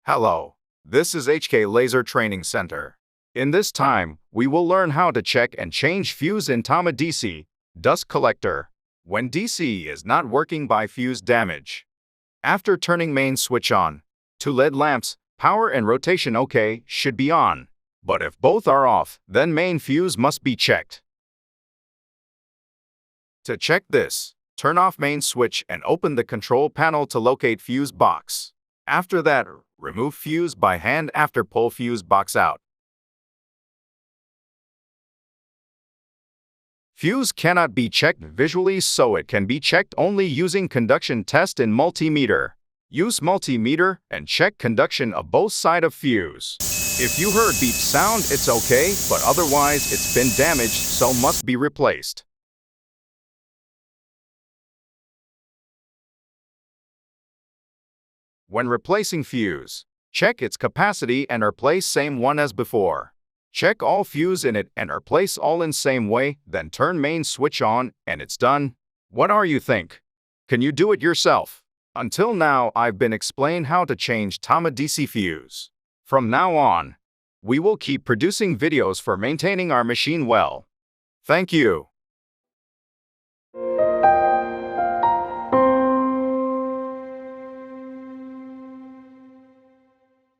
Hello, this is HK Laser Training Center. In this time, we will learn how to check and change fuse in TAMA Dust Collector when DC is not working by fuse damage. After turning main switch on, two LED lamps, power and rotation OK, should be on. But if both are off, then main fuse must be checked. To check this, turn off main switch and open the control panel to locate fuse box. After that, remove fuse by hand after pull fuse box out. Fuse cannot be checked visually, so it can be checked only using conduction test in multimeter. Use multimeter and check conduction of both sides of fuse. If you heard beep sound, it's okay, but otherwise it's been damaged, so must be replaced. When replacing fuse, check its capacity and replace same one as before. Check all fuse in it and replace all in same way, then turn main switch on and it's done. What are you think? Can you do it yourself? Until now, I've been explained how to change TAMA DC fuse. From now on, we will keep producing videos for maintaining our machine well. Thank you.